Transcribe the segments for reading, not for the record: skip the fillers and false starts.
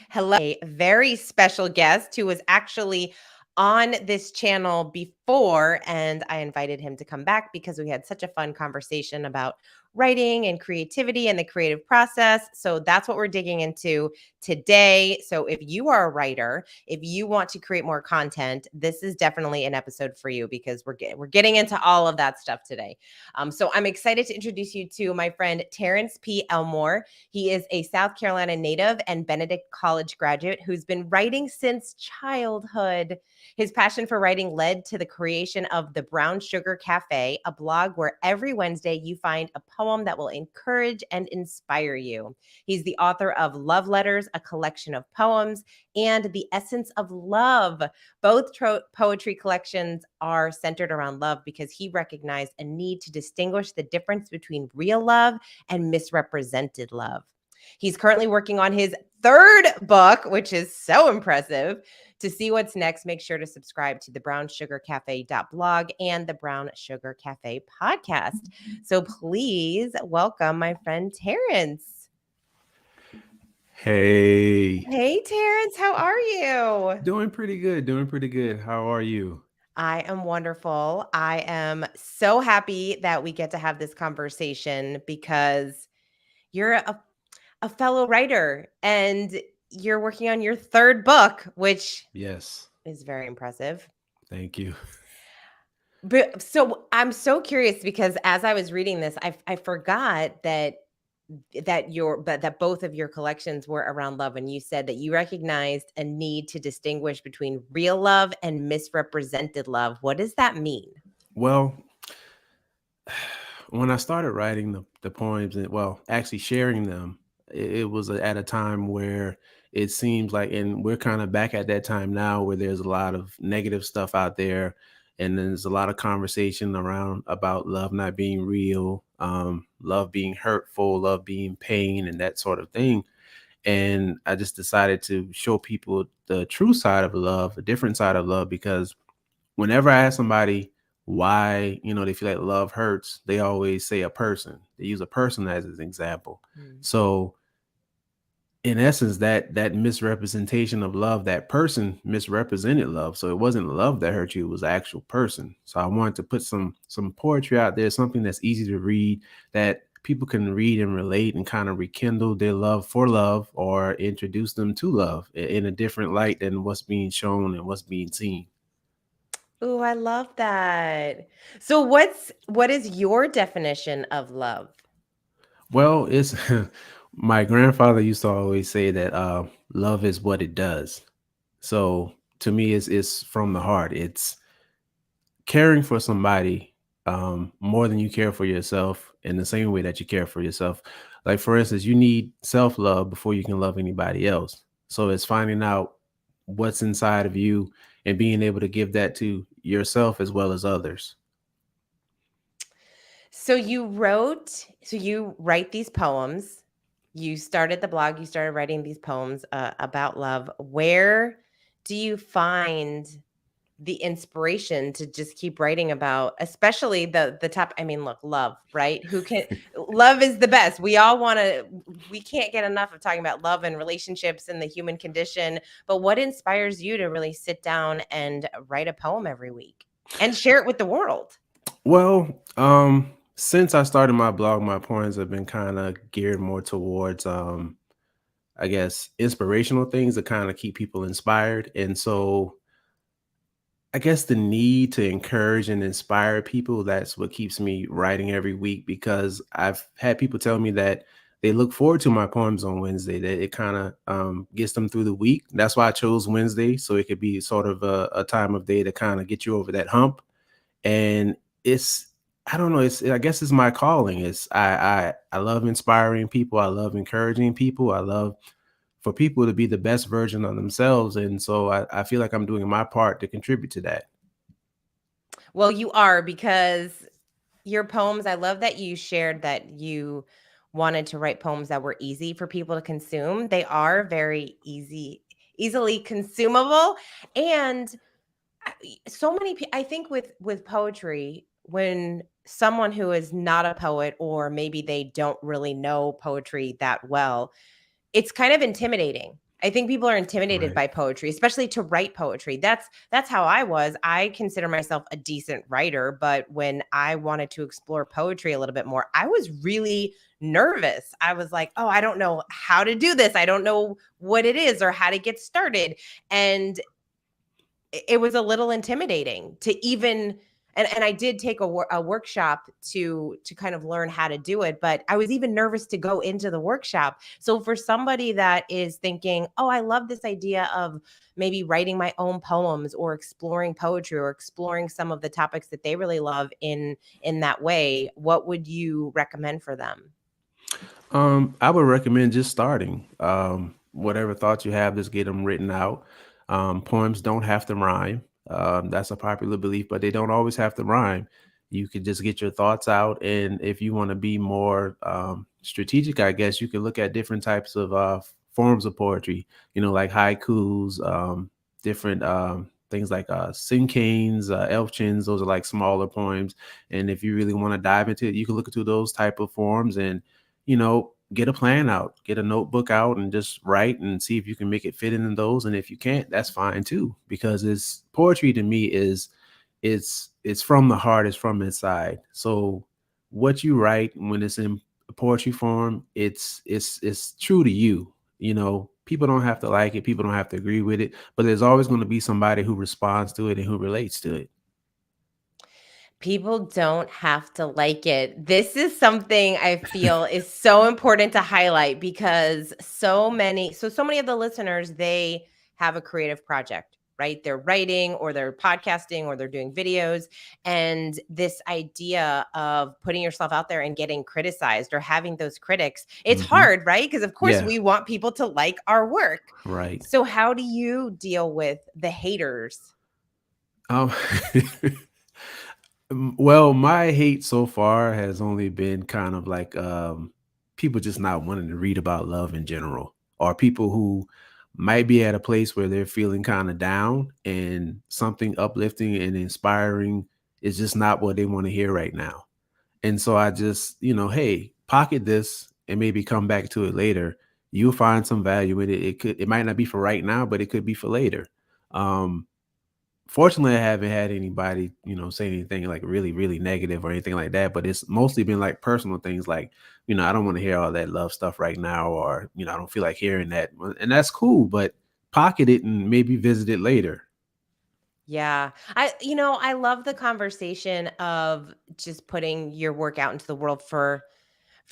Hello, a very special guest who was actually on this channel before, and I invited him to come back because we had such a fun conversation about writing and creativity and the creative process. So that's what we're digging into today. So if you are a writer, if you want to create more content, this is definitely an episode for you because we're getting into all of that stuff today. So I'm excited to introduce you to my friend Terence P Elmore. He is a South Carolina native and Benedict College graduate who's been writing since childhood. His passion for writing led to the creation of the Brown Sugar Cafe, a blog where every Wednesday you find a poem that will encourage and inspire you. He's the author of Love Letters, a collection of poems, and The Essence of Love. Both poetry collections are centered around love because he recognized a need to distinguish the difference between real love and misrepresented love. He's currently working on his third book, which is so impressive. To see what's next, make sure to subscribe to the brownsugarcafe.blog and the Brown Sugar Cafe podcast. So please welcome my friend Terence. Hey, Hey, Terence, how are you? doing pretty good, doing pretty good. How are you? I am wonderful. I am so happy that we get to have this conversation because you're a fellow writer and you're working on your third book, which Yes, is very impressive. thank you. But so I'm so curious because as I was reading this, I forgot that both of your collections were around love, and you said that you recognized a need to distinguish between real love and misrepresented love. What does that mean? Well, when I started writing the poems, and well, actually sharing them, it was at a time where it seems like, and we're kind of back at that time now where there's a lot of negative stuff out there, and there's a lot of conversation around about love not being real, love being hurtful, love being pain, and that sort of thing. And I just decided to show people the true side of love, a different side of love, because whenever I ask somebody why, they feel like love hurts, they always say a person. They use a person as an example. Mm. So in essence, that misrepresentation of love, that person misrepresented love. So it wasn't love that hurt you, it was the actual person. So I wanted to put some poetry out there, something that's easy to read, that people can read and relate and kind of rekindle their love for love or introduce them to love in a different light than what's being shown and what's being seen. Oh, I love that. So what is your definition of love? Well, it's my grandfather used to always say that love is what it does. So to me, it's from the heart. It's caring for somebody more than you care for yourself in the same way that you care for yourself. Like, for instance, you need self love before you can love anybody else. So it's finding out what's inside of you and being able to give that to yourself as well as others. So you write these poems. You started the blog, you started writing these poems about love. Where do you find the inspiration to just keep writing about, especially the top? I mean, look, love, right? Who can Love is the best. We can't get enough of talking about love and relationships and the human condition. But what inspires you to really sit down and write a poem every week and share it with the world? Well, since I started my blog, my poems have been kind of geared more towards, I guess, inspirational things that kind of keep people inspired. And so I guess the need to encourage and inspire people, that's what keeps me writing every week, because I've had people tell me that they look forward to my poems on Wednesday, that it kind of gets them through the week. That's why I chose Wednesday. So it could be sort of a time of day to kind of get you over that hump. And it's, I don't know, it's, I guess it's my calling. It's I love inspiring people, I love encouraging people, I love for people to be the best version of themselves. And so I feel like I'm doing my part to contribute to that. Well, you are, because your poems, I love that you shared that you wanted to write poems that were easy for people to consume. They are very easily consumable. And so many people, I think with poetry, when someone who is not a poet, or maybe they don't really know poetry that well, it's kind of intimidating. I think people are intimidated Right. by poetry, especially to write poetry. That's how I was. I consider myself a decent writer, but when I wanted to explore poetry a little bit more, I was really nervous. I was like, "Oh, I don't know how to do this. I don't know what it is or how to get started." And it was a little intimidating to even, and I did take a workshop to kind of learn how to do it, but I was even nervous to go into the workshop. So for somebody that is thinking, "Oh, I love this idea of maybe writing my own poems or exploring poetry or exploring some of the topics that they really love in that way," what would you recommend for them? I would recommend just starting. Whatever thoughts you have, just get them written out. Poems don't have to rhyme. That's a popular belief, but they don't always have to rhyme. You could just get your thoughts out, and if you want to be more strategic, I guess you could look at different types of forms of poetry. Like haikus, different things like cinquains, elfchins. Those are like smaller poems, and if you really want to dive into it, you can look into those type of forms and get a plan out, get a notebook out and just write and see if you can make it fit in those. And if you can't, that's fine too, because it's poetry to me is it's from the heart, it's from inside. So what you write when it's in poetry form, it's true to you. People don't have to like it, people don't have to agree with it, but there's always going to be somebody who responds to it and who relates to it. People don't have to like it. This is something I feel is so important to highlight because so many of the listeners, they have a creative project, right? They're writing or they're podcasting or they're doing videos, and this idea of putting yourself out there and getting criticized or having those critics, it's Hmm. hard, right? Because of course Yeah. we want people to like our work. Right. So how do you deal with the haters? um Well, my hate so far has only been kind of like people just not wanting to read about love in general, or people who might be at a place where they're feeling kind of down and something uplifting and inspiring is just not what they want to hear right now. And so I just, hey, pocket this and maybe come back to it later. You'll find some value in it. It might not be for right now, but it could be for later. Um, Fortunately, I haven't had anybody, say anything like really, really negative or anything like that. But it's mostly been like personal things like, I don't want to hear all that love stuff right now, or, I don't feel like hearing that. And that's cool, but pocket it and maybe visit it later. Yeah. I love the conversation of just putting your work out into the world for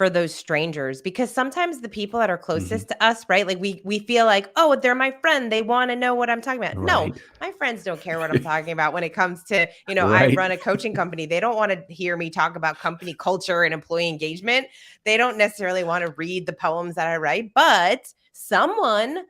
those strangers, because sometimes the people that are Hmm. closest to us, right? Like we feel like, "Oh, they're my friend. They want to know what I'm talking about." No, Right. my friends don't care what I'm talking about when it comes to, I Right. run a coaching company. They don't want to hear me talk about company culture and employee engagement. They don't necessarily want to read the poems that I write, but someone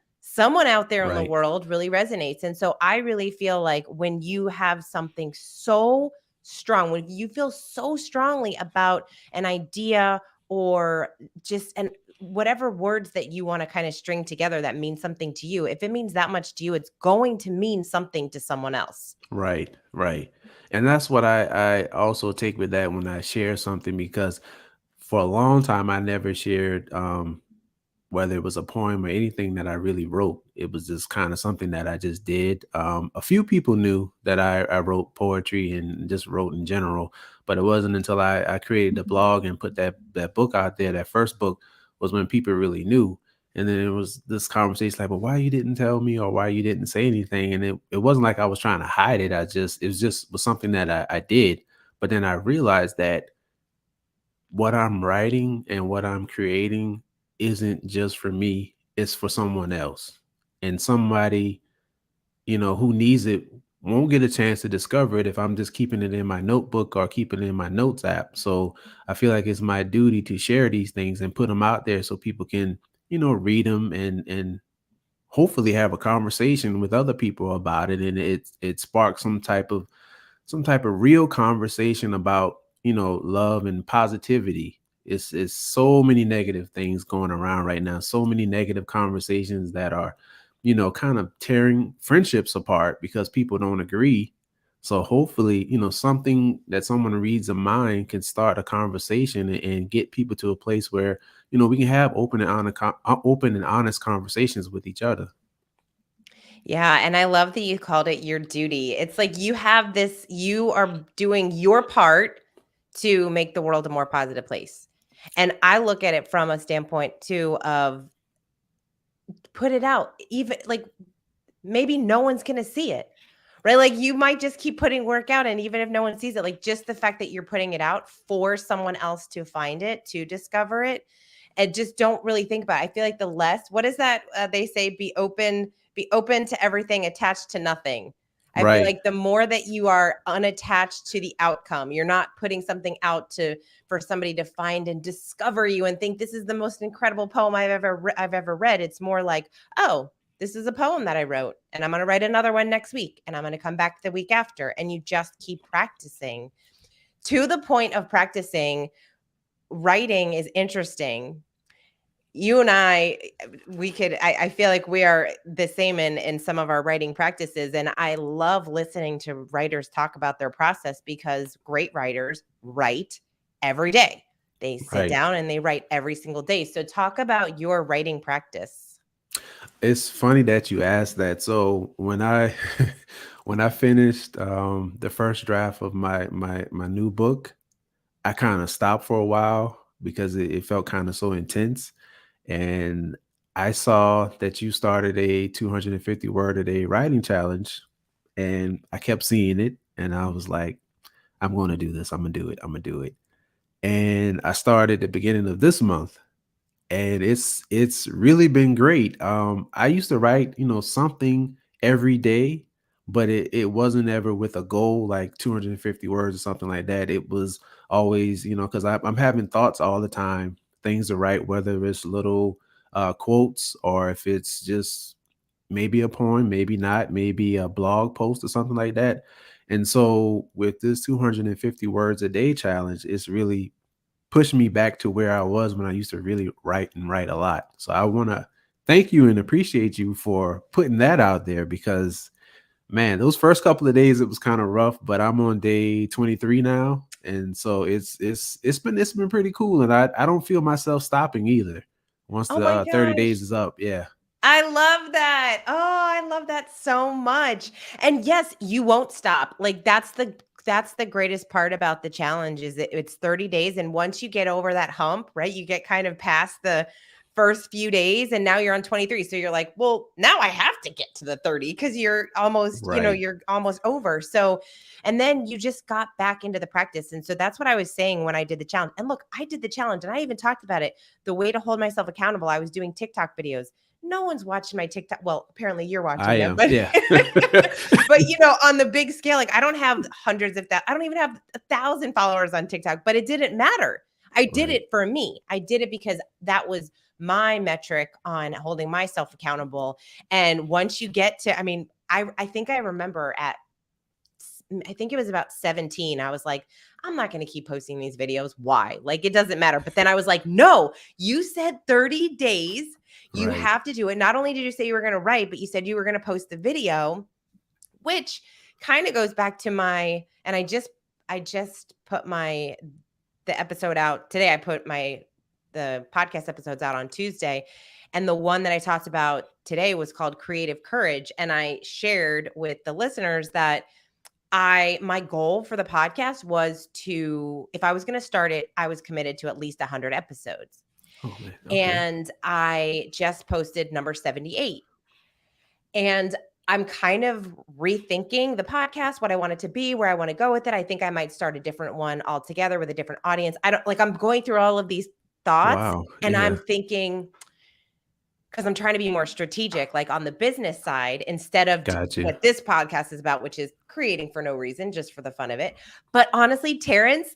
out there in the Right. world really resonates. And so I really feel like when you have something so strong, when you feel so strongly about an idea or just and whatever words that you want to kind of string together that means something to you, if it means that much to you, it's going to mean something to someone else. Right. Right. And that's what I also take with that when I share something, because for a long time I never shared whether it was a poem or anything that I really wrote. It was just kind of something that I just did. A few people knew that I wrote poetry and just wrote in general, but it wasn't until I created the blog and put that book out there. That first book was when people really knew. And then it was this conversation like, well, why you didn't tell me, or why you didn't say anything? And it wasn't like I was trying to hide it. It was just was something that I did. But then I realized that what I'm writing and what I'm creating isn't just for me, it's for someone else. And somebody, who needs it won't get a chance to discover it if I'm just keeping it in my notebook or keeping it in my notes app. So I feel like it's my duty to share these things and put them out there so people can, read them and hopefully have a conversation with other people about it, and it sparks some type of real conversation about love and positivity. It's so many negative things going around right now, so many negative conversations that are kind of tearing friendships apart because people don't agree. So hopefully, something that someone reads of mine can start a conversation and get people to a place where, we can have open and honest conversations with each other. Yeah, and I love that you called it your duty. It's like you are doing your part to make the world a more positive place. And I look at it from a standpoint too of put it out. Even like maybe no one's going to see it. Right? Like you might just keep putting work out and even if no one sees it, like just the fact that you're putting it out for someone else to find it, to discover it, and just don't really think about it. I feel like the less, what is that they say, be open to everything, attached to nothing. I feel Right. like the more that you are unattached to the outcome, you're not putting something out to for somebody to find and discover you and think this is the most incredible poem I've ever read. It's more like, oh, this is a poem that I wrote and I'm going to write another one next week and I'm going to come back the week after. And you just keep practicing to the point of practicing. Writing is interesting. You and I feel like we are the same in some of our writing practices. And I love listening to writers talk about their process because great writers write every day. They sit Right. down and they write every single day. So talk about your writing practice. It's funny that you asked that. So when I when I finished the first draft of my new book, I kind of stopped for a while because it felt kind of so intense. And I saw that you started a 250 word a day writing challenge, and I kept seeing it, and I was like, I'm going to do this. I'm going to do it. I'm going to do it. And I started the beginning of this month, and it's really been great. I used to write, something every day, but it wasn't ever with a goal like 250 words or something like that. It was always, because I'm having thoughts all the time, things to write, whether it's little quotes or if it's just maybe a poem, maybe not, maybe a blog post or something like that. And so with this 250 words a day challenge, it's really pushed me back to where I was when I used to really write and write a lot. So I want to thank you and appreciate you for putting that out there because man, those first couple of days it was kind of rough, but I'm on day 23 now. And so it's been pretty cool and I don't feel myself stopping either. Once Oh the my 30 gosh. days is up. Yeah. I love that. Oh, I love that so much. And yes, you won't stop. Like that's the greatest part about the challenge is that it's 30 days and once you get over that hump, right? You get kind of past the first few days and now you're on 23. So you're like, "Well, now I have to get to the 30 because you're almost, Right. you're almost over." So and then you just got back into the practice. And so that's what I was saying when I did the challenge. And look, I did the challenge and I even talked about it. The way to hold myself accountable, I was doing TikTok videos. No one's watching my TikTok. Well, apparently you're I watching them, am. but Yeah. but on the big scale, like I don't have hundreds of that. I don't even have 1,000 followers on TikTok, but it didn't matter. I did Right. it for me. I did it because that was my metric on holding myself accountable. And once you get to, I think I remember I think it was about 17. I was like, I'm not going to keep posting these videos. Why? Like, it doesn't matter. But then I was like, no, you said 30 days. You Right. have to do it. Not only did you say you were going to write, but you said you were going to post the video, which kind of goes back to and I just put the episode out today. I put the podcast episodes out on Tuesday. And the one that I talked about today was called Creative Courage. And I shared with the listeners that my goal for the podcast was if I was going to start it, I was committed to at least 100 episodes. Oh man. Okay. And I just posted number 78. And I'm kind of rethinking the podcast, what I want it to be, where I want to go with it. I think I might start a different one altogether with a different audience. I'm going through all of these thoughts Wow. and I'm Yeah. thinking, because I'm trying to be more strategic, like on the business side, instead of Got you. what this podcast is about, which is creating for no reason, just for the fun of it. But honestly, Terrence,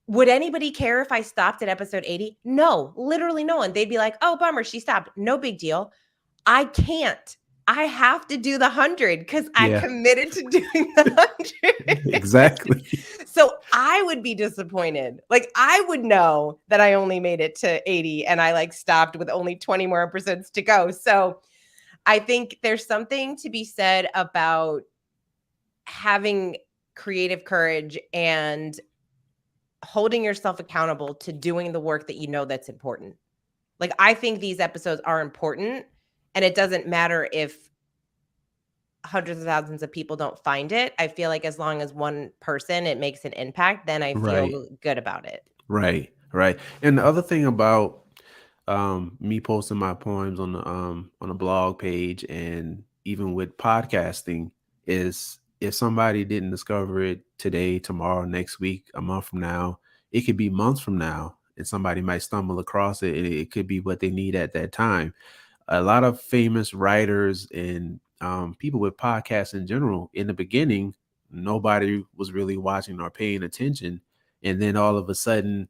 would anybody care if I stopped at episode 80? No, literally no one. They'd be like, oh, bummer, she stopped. No big deal. I can't. I have to do the 100 because I Yeah. committed to doing the 100. Exactly. So I would be disappointed. Like I would know that I only made it to 80 and I stopped with only 20 more episodes to go. So I think there's something to be said about having creative courage and holding yourself accountable to doing the work that you know that's important. Like, I think these episodes are important, and it doesn't matter if hundreds of thousands of people don't find it. I feel like as long as one person, it makes an impact, then I Right. feel good about it. Right. Right. And the other thing about me posting my poems on the blog page and even with podcasting is if somebody didn't discover it today, tomorrow, next week, a month from now, it could be months from now, and somebody might stumble across it, and it could be what they need at that time. A lot of famous writers and people with podcasts in general, in the beginning, nobody was really watching or paying attention. And then all of a sudden,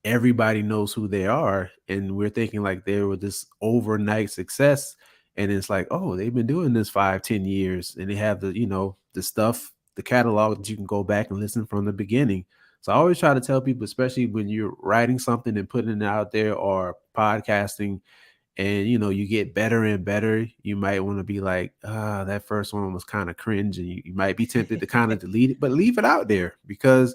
everybody knows who they are. And we're thinking like they were this overnight success. And it's like, oh, they've been doing this 5, 10 years. And they have the, the stuff, the catalog that you can go back and listen from the beginning. So I always try to tell people, especially when you're writing something and putting it out there or podcasting, and you get better and better, you might want to be like, that first one was kind of cringe, and you might be tempted to kind of delete it, but leave it out there, because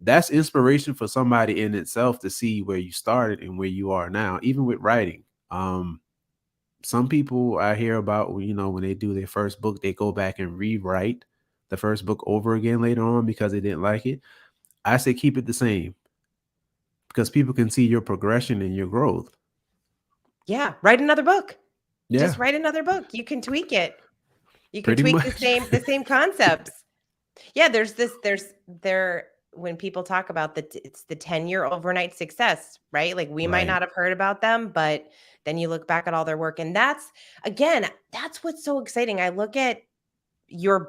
that's inspiration for somebody in itself to see where you started and where you are now, even with writing. Some people I hear about, when they do their first book, they go back and rewrite the first book over again later on because they didn't like it. I say keep it the same, because people can see your progression and your growth. Yeah, write another book. Yeah, Just write another book. You can tweak it. You can pretty tweak much. the same concepts. Yeah, there when people talk about it's the 10-year overnight success, right? Like, we might Right. not have heard about them, but then you look back at all their work, and that's what's so exciting. I look at your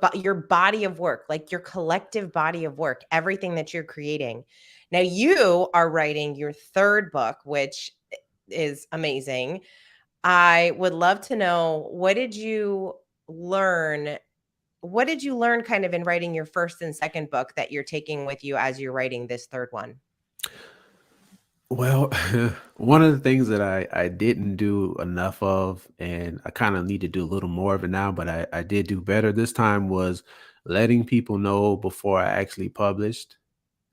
body of work, like your collective body of work, everything that you're creating. Now you are writing your third book, which is amazing. I would love to know, learn what did you learn kind of in writing your first and second book that you're taking with you as you're writing this third one? Well, one of the things that I didn't do enough of, and I kind of need to do a little more of it now, but I did do better this time, was letting people know before I actually published,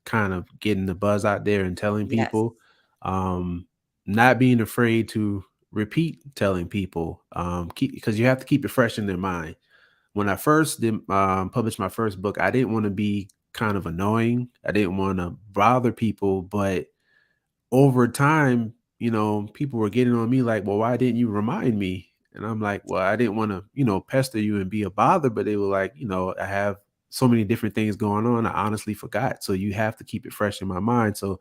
kind of getting the buzz out there and telling Yes. people, um, not being afraid to repeat telling people, because you have to keep it fresh in their mind. When I first did publish my first book, I didn't want to be kind of annoying. I didn't want to bother people, but over time, people were getting on me like, well, why didn't you remind me? And I'm like, well, I didn't want to, pester you and be a bother, but they were like, I have so many different things going on. I honestly forgot. So you have to keep it fresh in my mind. So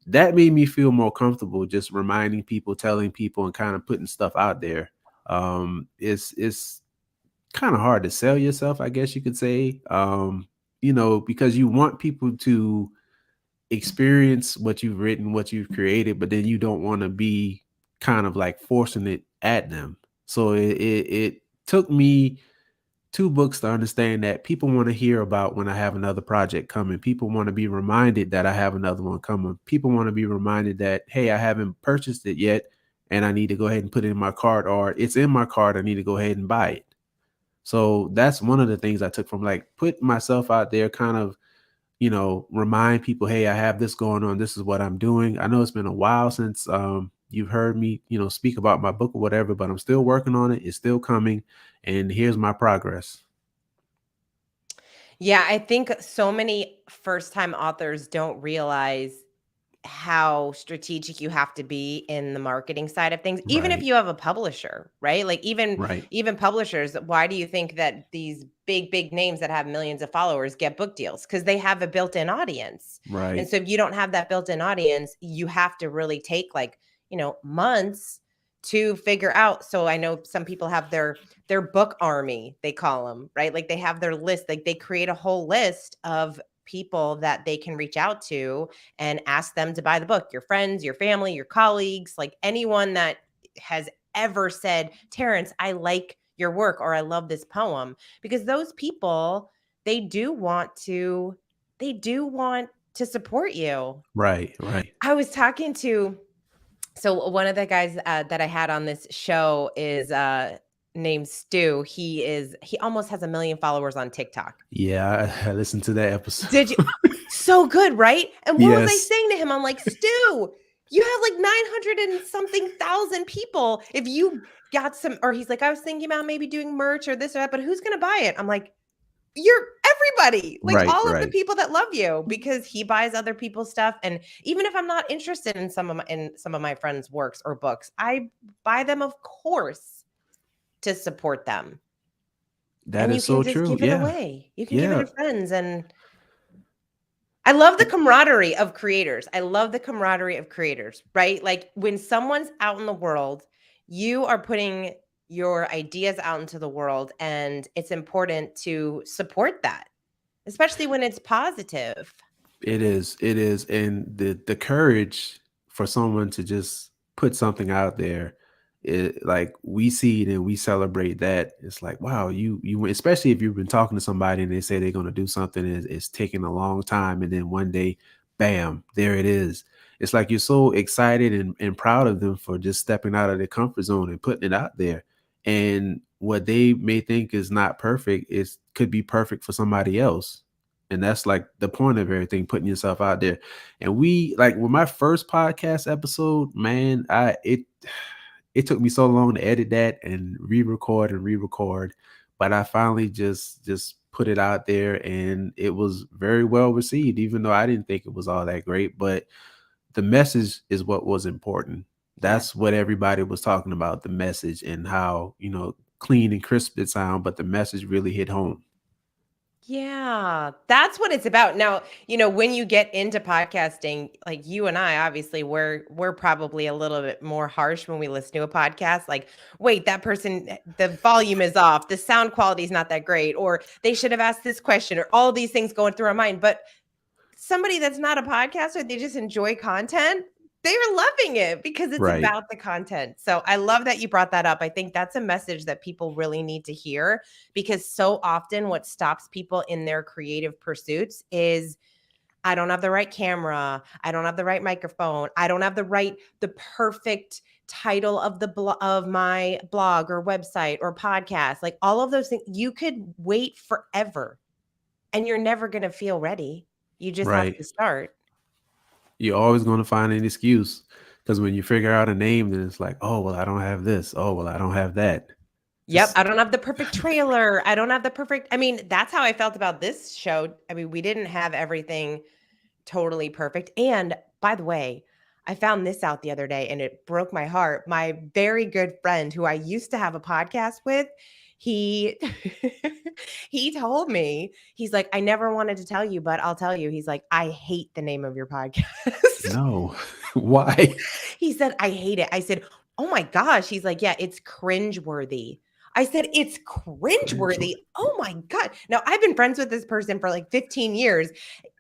that made me feel more comfortable just reminding people, telling people, and kind of putting stuff out there. It's kind of hard to sell yourself, I guess you could say. Because you want people to experience what you've written, what you've created, but then you don't want to be kind of like forcing it at them. So it took me two books to understand that people want to hear about when I have another project coming. People want to be reminded that I have another one coming. People want to be reminded that, hey, I haven't purchased it yet and I need to go ahead and put it in my cart, or it's in my cart, I need to go ahead and buy it. So that's one of the things I took from, like, put myself out there, kind of, remind people, hey, I have this going on. This is what I'm doing. I know it's been a while since you've heard me, speak about my book or whatever, but I'm still working on it. It's still coming. And here's my progress. Yeah, I think so many first-time authors don't realize how strategic you have to be in the marketing side of things, even if Right. you have a publisher, right? Like, Right. even publishers, why do you think that these big names that have millions of followers get book deals? Because they have a built-in audience. And Right. so if you don't have that built-in audience, you have to really take, like, months to figure out. So I know some people have their book army, they call them, right? Like, they have their list, like they create a whole list of people that they can reach out to and ask them to buy the book. Your friends, your family, your colleagues, like anyone that has ever said, Terence, I like your work, or I love this poem, because those people, they do want to, they do want to support you. Right. Right. I was talking to, so one of the guys that I had on this show is named Stu. He almost has 1 million followers on TikTok. Yeah, I listened to that episode. Did you? So good, right? And what was I Yes. saying to him? I'm like, Stu, you have like 900 and something thousand people. If you got some, or he's like, I was thinking about maybe doing merch or this or that, but who's going to buy it? I'm like, you're everybody, like Right, all of the right. people that love you, because he buys other people's stuff. And even if I'm not interested in some of my friends' works or books, I buy them, of course, to support them. That And you is can so just true. give it Yeah. away. You can give it Yeah. to friends. And I love the camaraderie of creators. I love the camaraderie of creators, right? Like when someone's out in the world, you are putting your ideas out into the world, and it's important to support that, especially when it's positive. It is. It is. And the courage for someone to just put something out there, like we see it and we celebrate that. It's like, wow, especially if you've been talking to somebody and they say they're going to do something, it's taking a long time, and then one day, bam, there it is. It's like you're so excited and proud of them for just stepping out of their comfort zone and putting it out there. And what they may think is not perfect is could be perfect for somebody else. And that's like the point of everything, putting yourself out there. And we like with my first podcast episode, man, it took me so long to edit that and re-record, but I finally just put it out there, and it was very well received, even though I didn't think it was all that great. But the message is what was important. Yeah. That's what everybody was talking about, the message and how, clean and crisp it sound, but the message really hit home. Yeah, that's what it's about. Now, when you get into podcasting, like you and I, obviously, we're probably a little bit more harsh when we listen to a podcast. Like, wait, that person, the volume is off, the sound quality is not that great, or they should have asked this question, or all these things going through our mind. But somebody that's not a podcaster, they just enjoy content, they are loving it because it's Right. about the content. So I love that you brought that up. I think that's a message that people really need to hear, because so often what stops people in their creative pursuits is, I don't have the right camera, I don't have the right microphone, I don't have the perfect title of of my blog or website or podcast. Like all of those things, you could wait forever and you're never going to feel ready. You just have Right. to start. You're always going to find an excuse, because when you figure out a name, then it's like, oh, well, I don't have this. Oh, well, I don't have that. Yep, Just I don't have the perfect trailer. I don't have the perfect, I mean, that's how I felt about this show. I mean, we didn't have everything totally perfect. And by the way, I found this out the other day and it broke my heart. My very good friend who I used to have a podcast with, he he told me, he's like, I never wanted to tell you, but I'll tell you. He's like, I hate the name of your podcast. no. Why? He said, I hate it. I said, oh my gosh. He's like, yeah, it's cringeworthy. I said, it's Cringe. cringeworthy. Oh my God. Now, I've been friends with this person for like 15 years.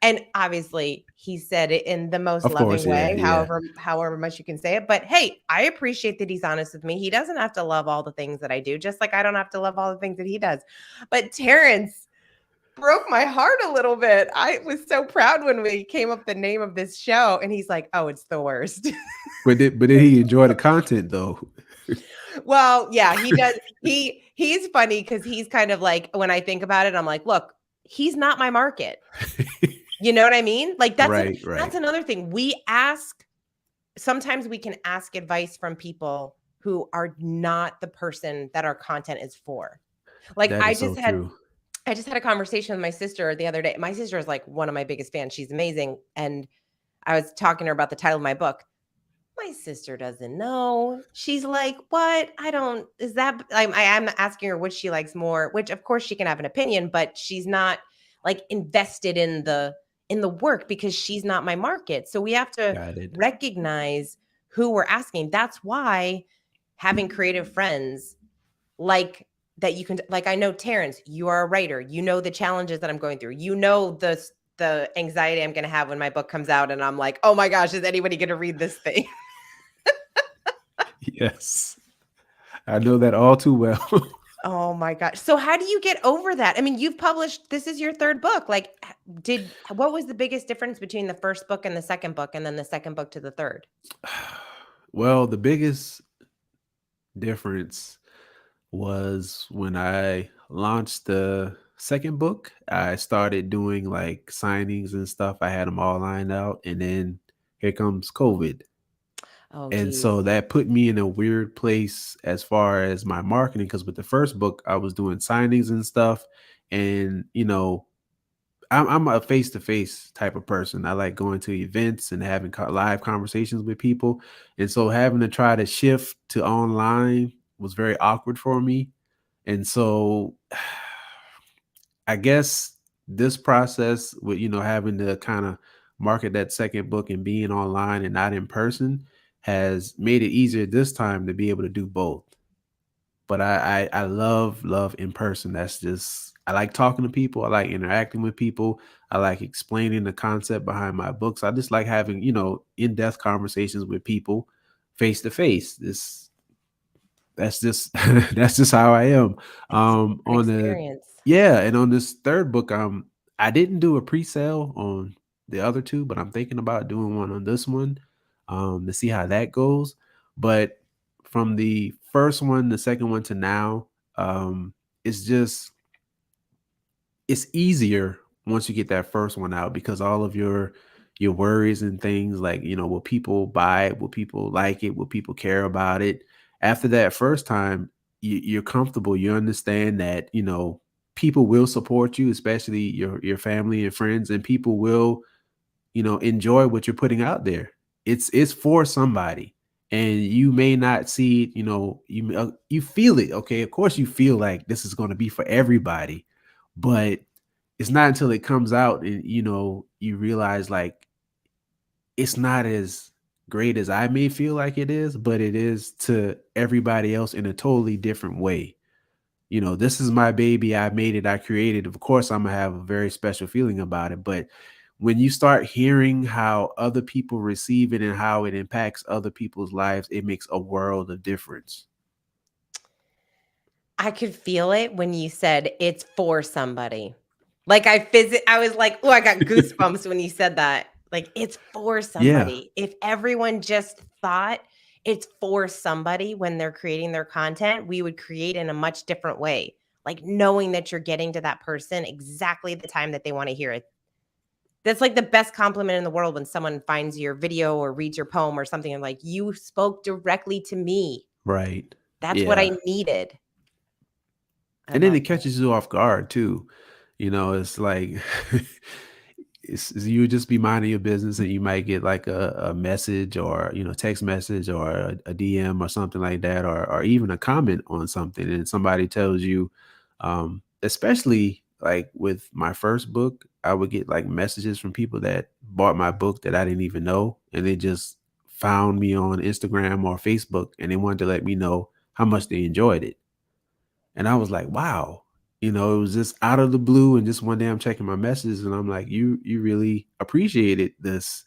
And obviously, he said it in the most Of course, loving yeah, way, yeah. however much you can say it. But hey, I appreciate that he's honest with me. He doesn't have to love all the things that I do, just like I don't have to love all the things that he does. But Terrence broke my heart a little bit. I was so proud when we came up the name of this show, and he's like, "Oh, it's the worst." But did he enjoy the content though? Well, yeah, he does. He's funny because he's kind of like, when I think about it, I'm like, look, he's not my market. You know what I mean? Like Right, that's right. another thing. Sometimes we can ask advice from people who are not the person that our content is for. Like That is so true. I just had a conversation with my sister the other day. My sister is like one of my biggest fans. She's amazing. And I was talking to her about the title of my book. My sister doesn't know. She's like, what? I don't, is that, I'm asking her what she likes more, which of course she can have an opinion, but she's not like invested in the work because she's not my market. So we have to Got it. recognize who we're asking. That's why having creative friends like that, you can, like, I know Terrence, you are a writer, you know the challenges that I'm going through, you know the anxiety I'm going to have when my book comes out and I'm like, oh my gosh, is anybody going to read this thing? Yes. I know that all too well. Oh my gosh. So how do you get over that? I mean, you've published, this is your third book. Like, what was the biggest difference between the first book and the second book, and then the second book to the third? Well, the biggest difference was when I launched the second book. I started doing like signings and stuff. I had them all lined out, and then here comes COVID. Oh, And geez. so that put me in a weird place as far as my marketing, because with the first book, I was doing signings and stuff. And, I'm a face to face type of person. I like going to events and having live conversations with people. And so having to try to shift to online was very awkward for me. And so I guess this process with, having to kind of market that second book and being online and not in person has made it easier this time to be able to do both. But I love in person. That's just, I like talking to people. I like interacting with people. I like explaining the concept behind my books. I just like having, in-depth conversations with people face to face. This That's just that's just how I am. It's a different On the experience. Yeah, and on this third book, I didn't do a pre-sale on the other two, but I'm thinking about doing one on this one, to see how that goes. But from the first one, the second one to now, it's just it's easier once you get that first one out, because all of your worries and things like, will people buy it, will people like it, will people care about it, after that first time, you're comfortable, you understand that, people will support you, especially your family and friends, and people will, enjoy what you're putting out there. It's for somebody, and you may not see it, you feel it. Okay, of course you feel like this is going to be for everybody, but it's not until it comes out and, you realize like it's not as great as I may feel like it is, but it is to everybody else in a totally different way. This is my baby. I made it. I created it. Of course, I'm gonna have a very special feeling about it. But when you start hearing how other people receive it and how it impacts other people's lives, it makes a world of difference. I could feel it when you said it's for somebody. Like I was like, "Oh, I got goosebumps when you said that." Like it's for Yeah, somebody. If everyone just thought it's for somebody when they're creating their content, we would create in a much different way. Like knowing that you're getting to that person exactly the time that they want to hear it. That's like the best compliment in the world when someone finds your video or reads your poem or something and like, "You spoke directly to me. right. That's what I Yeah. needed." I And then love it that. catches you off guard too. It's like you just be minding your business, and you might get like a message, or text message, or a DM or something like that, or even a comment on something, and somebody tells you, especially like with my first book, I would get like messages from people that bought my book that I didn't even know, and they just found me on Instagram or Facebook, and they wanted to let me know how much they enjoyed it. And I was like, wow. It was just out of the blue, and just one day I'm checking my messages, and I'm like, you really appreciated this,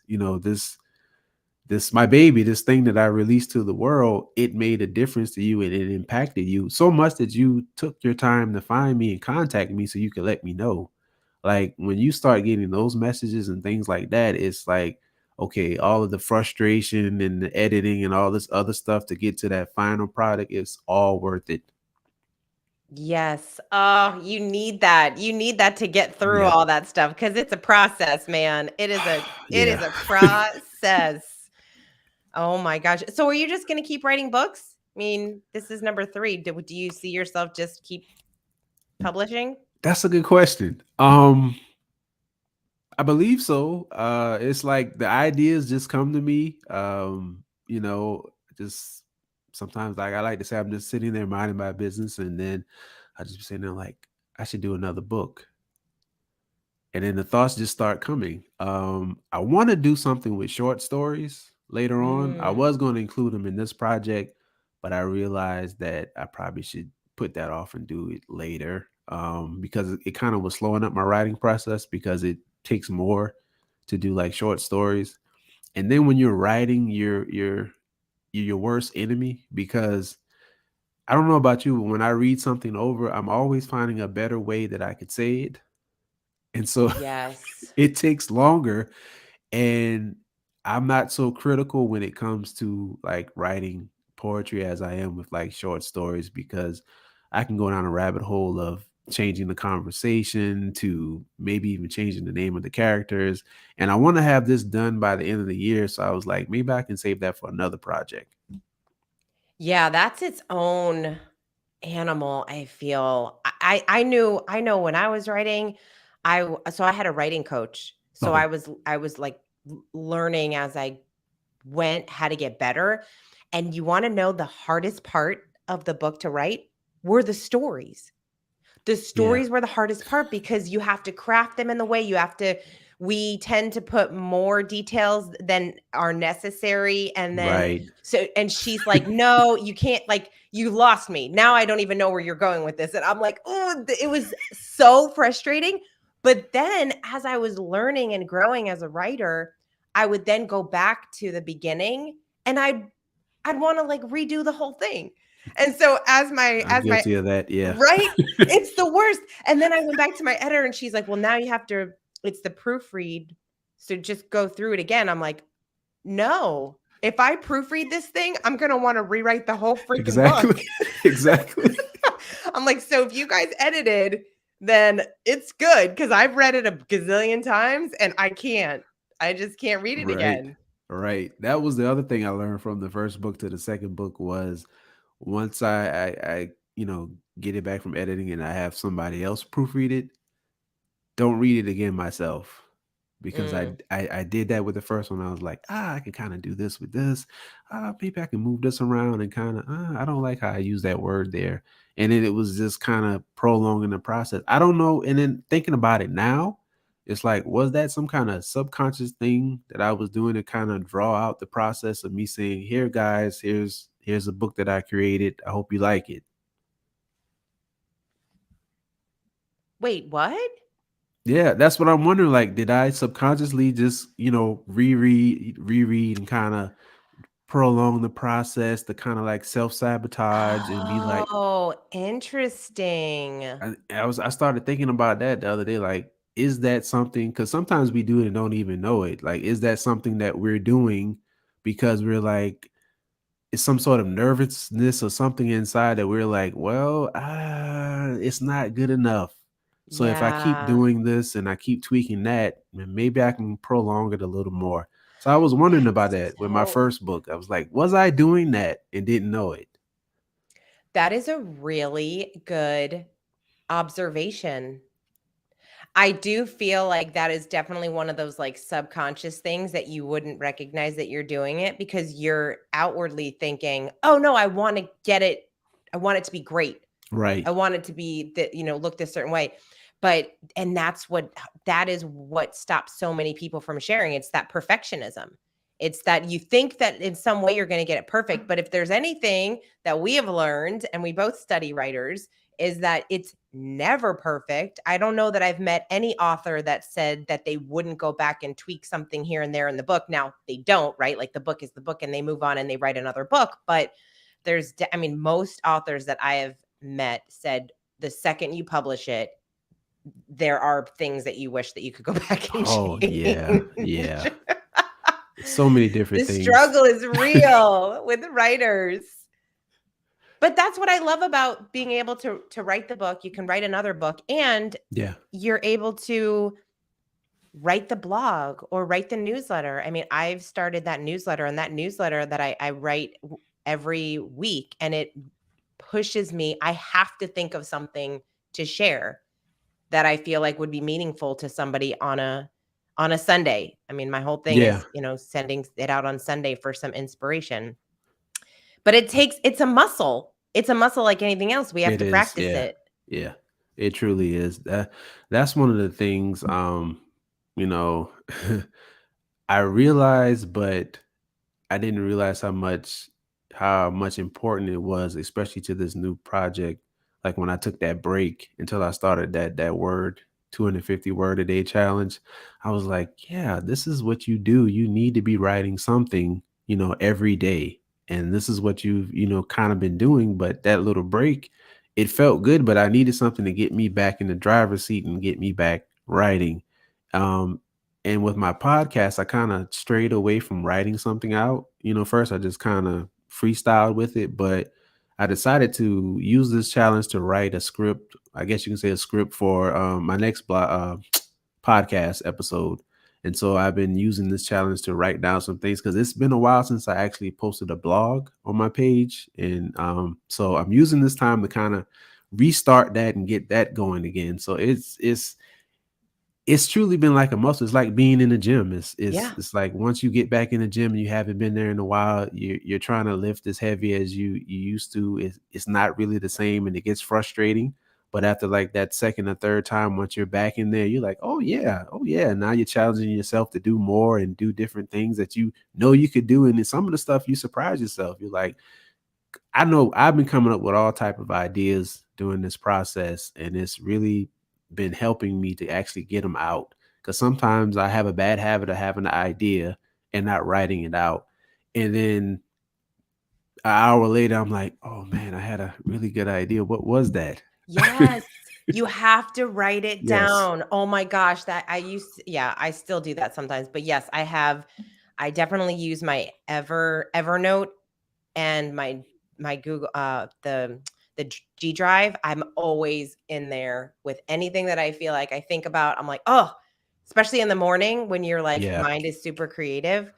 this my baby, this thing that I released to the world. It made a difference to you, and it impacted you so much that you took your time to find me and contact me so you could let me know. Like when you start getting those messages and things like that, it's like, okay, all of the frustration and the editing and all this other stuff to get to that final product is all worth it. Yes. Oh, you need that. You need that to get through Yeah. all that stuff because it's a process, man. It is Yeah. a process. Oh my gosh. So are you just going to keep writing books? I mean, this is number 3. Do you see yourself just keep publishing? That's a good question. I believe so. It's like the ideas just come to me. Just sometimes, like I like to say, I'm just sitting there minding my business, and then I just be sitting there like, I should do another book. And then the thoughts just start coming. I want to do something with short stories later on. I Mm, was going to include them in this project, but I realized that I probably should put that off and do it later, because it kind of was slowing up my writing process, because it takes more to do like short stories. And then when you're writing, you're your worst enemy, because I don't know about you, but when I read something over, I'm always finding a better way that I could say it. And so yes. it takes longer, and I'm not so critical when it comes to like writing poetry as I am with like short stories, because I can go down a rabbit hole of changing the conversation to maybe even changing the name of the characters. And I want to have this done by the end of the year. So I was like, maybe I can save that for another project. Yeah, that's its own animal, I feel. I know when I was writing, so I had a writing coach. So Okay. I was like learning as I went how to get better. And you want to know the hardest part of the book to write were the stories. The Yeah. stories were the hardest part because you have to craft them in the way you have to. We tend to put more details than are necessary. And then, Right. so, and she's like, no, you can't, like, you lost me. Now I don't even know where you're going with this. And I'm like, oh, it was so frustrating. But then as I was learning and growing as a writer, I would then go back to the beginning and I'd want to like redo the whole thing. And so I'm as my guilty of that. Yeah. right? It's the worst. And then I went back to my editor and she's like, "Well, now you have to it's the proofread. So just go through it again." I'm like, "No. If I proofread this thing, I'm going to want to rewrite the whole freaking book." Exactly. Exactly. I'm like, "So if you guys edited, then it's good because I've read it a gazillion times and I can't. I just can't read it Right. again." Right. That was the other thing I learned from the first book to the second book was once I get it back from editing and I have somebody else proofread it, don't read it again myself because I, Mm. I I did that with the first one. I was like, I can kind of do this with this. Maybe I can move this around and kind of I don't like how I use that word there. And then it was just kind of prolonging the process. I don't know. And then thinking about it now, it's like, was that some kind of subconscious thing that I was doing to kind of draw out the process of me saying, here, guys, here's a book that I created. I hope you like it. Wait, what? Yeah, that's what I'm wondering. Like, did I subconsciously just, reread, and kind of prolong the process to kind of like self-sabotage and be like, Oh, interesting. I started thinking about that the other day. Like, is that something? Because sometimes we do it and don't even know it. Like, is that something that we're doing because we're like, it's some sort of nervousness or something inside that we're like, well, it's not good enough. So if I keep Yeah. doing this and I keep tweaking that, then maybe I can prolong it a little more. So I was wondering about That's that with my so first book. I was like, was I doing that and didn't know it? that is a really good observation. I do feel like that is definitely one of those like subconscious things that you wouldn't recognize that you're doing it because you're outwardly thinking, "Oh no, I want to get it. I want it to be great. I Right. want it to be that, look this certain way." But and that is what stops so many people from sharing. It's that perfectionism. It's that you think that in some way you're going to get it perfect, but if there's anything that we have learned and we both study writers is that it's never perfect. I don't know that I've met any author that said that they wouldn't go back and tweak something here and there in the book. Now, they don't, right? Like the book is the book and they move on and they write another book, but I mean most authors that I have met said the second you publish it, there are things that you wish that you could go back and Oh yeah. change. Yeah. So many The different things. struggle is real with writers. But that's what I love about being able to write the book. You can write another book and Yeah. you're able to write the blog or write the newsletter. I mean, I've started that newsletter and that newsletter that I write every week and it pushes me. I have to think of something to share that I feel like would be meaningful to somebody on a Sunday. I mean, my whole thing Yeah. is, sending it out on Sunday for some inspiration. But it's a muscle. It's a muscle like anything else. We have It to is. practice Yeah. it. Yeah. It truly is. That's one of the things you know, I realized, but I didn't realize how much important it was, especially to this new project. Like when I took that break until I started that word 250 word a day challenge, I was like, yeah, this is what you do. You need to be writing something, every day. And this is what you've, kind of been doing. But that little break, it felt good, but I needed something to get me back in the driver's seat and get me back writing. Um, and with my podcast, I kind of strayed away from writing something out. First I just kind of freestyled with it, but I decided to use this challenge to write a script. I guess you can say a script for my next podcast episode. And so I've been using this challenge to write down some things because it's been a while since I actually posted a blog on my page. And so I'm using this time to kind of restart that and get that going again. So it's truly been like a muscle. It's like being in the gym. Yeah. It's like once you get back in the gym and you haven't been there in a while, you're trying to lift as heavy as you used to. It's not really the same, and it gets frustrating. But after like that second or third time, once you're back in there, you're like, oh yeah, oh yeah. Now you're challenging yourself to do more and do different things that you know you could do. And then some of the stuff you surprise yourself. You're like, I know I've been coming up with all type of ideas during this process, and it's really been helping me to actually get them out. Because sometimes I have a bad habit of having an idea and not writing it out, and then an hour later, I'm like, oh man, I had a really good idea. What was that? Yes. You have to write it Yes. down. Oh my gosh, that I used to, yeah, I still do that sometimes. But yes, I definitely use my Evernote and my Google the G Drive. I'm always in there with anything that I feel like I think about. I'm like, "Oh," especially in the morning when your like Yeah. mind is super creative.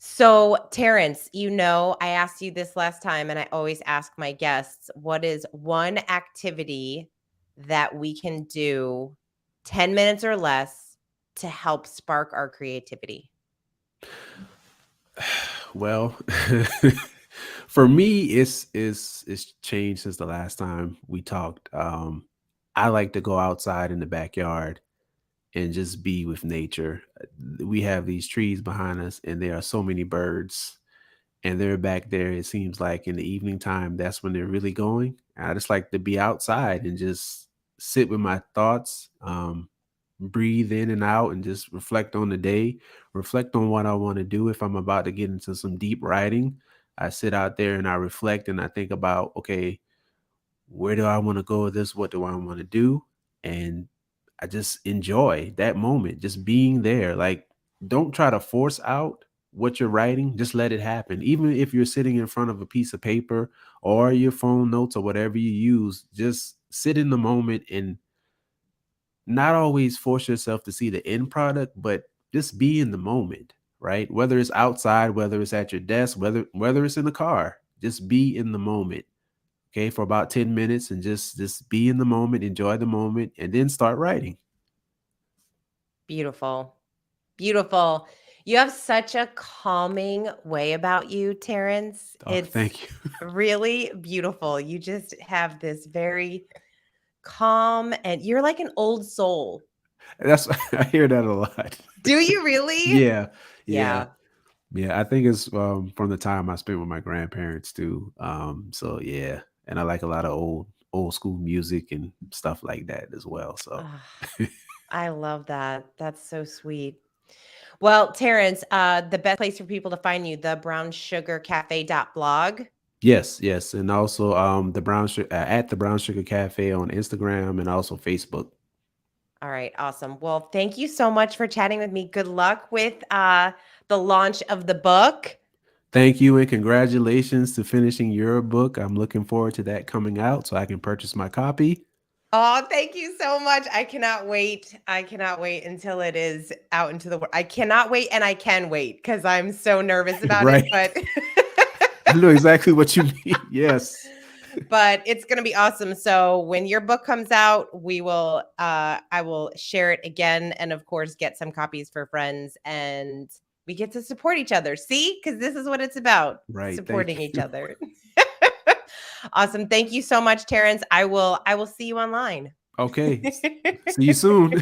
So, Terrence, I asked you this last time, and I always ask my guests, what is one activity that we can do 10 minutes or less to help spark our creativity? Well, for me, it's changed since the last time we talked. I like to go outside in the backyard and just be with nature. We have these trees behind us, and there are so many birds, and they're back there. It seems like in the evening time, that's when they're really going. I just like to be outside and just sit with my thoughts, breathe in and out, and just reflect on the day, reflect on what I want to do. If I'm about to get into some deep writing, I sit out there and I reflect and I think about, okay, where do I want to go with this? What do I want to do? And I just enjoy that moment, just being there. Like, don't try to force out what you're writing, just let it happen. Even if you're sitting in front of a piece of paper or your phone notes or whatever you use, just sit in the moment and not always force yourself to see the end product, but just be in the moment, right? Whether it's outside, whether it's at your desk, whether it's in the car, just be in the moment, okay, for about 10 minutes and just be in the moment, enjoy the moment, and then start writing. Beautiful. Beautiful. You have such a calming way about you, Terrence. Oh, It's thank you. really beautiful. You just have this very calm, and you're like an old soul. That's I hear that a lot. Do you really? Yeah, yeah, Yeah. yeah. I think it's from the time I spent with my grandparents too. So yeah, and I like a lot of old school music and stuff like that as well. So Ugh, I love that. That's so sweet. Well, Terrence, the best place for people to find you, the brown sugar cafe.blog. yes, yes, and also the brown sugar at the Brown Sugar Cafe on Instagram and also Facebook. All right, awesome. Well, thank you so much for chatting with me. Good luck with the launch of the book. Thank you and congratulations to finishing your book. I'm looking forward to that coming out so I can purchase my copy. Oh, thank you so much. I cannot wait. I cannot wait until it is out into the world. I cannot wait, and I can wait because I'm so nervous about it, Right. but I know exactly what you mean. Yes. but it's going to be awesome. So when your book comes out, I will share it again, and of course get some copies for friends, and we get to support each other. See, because this is what it's about, Right. supporting Thank each you. other. Awesome. Thank you so much, Terrence. I will see you online. Okay. See you soon.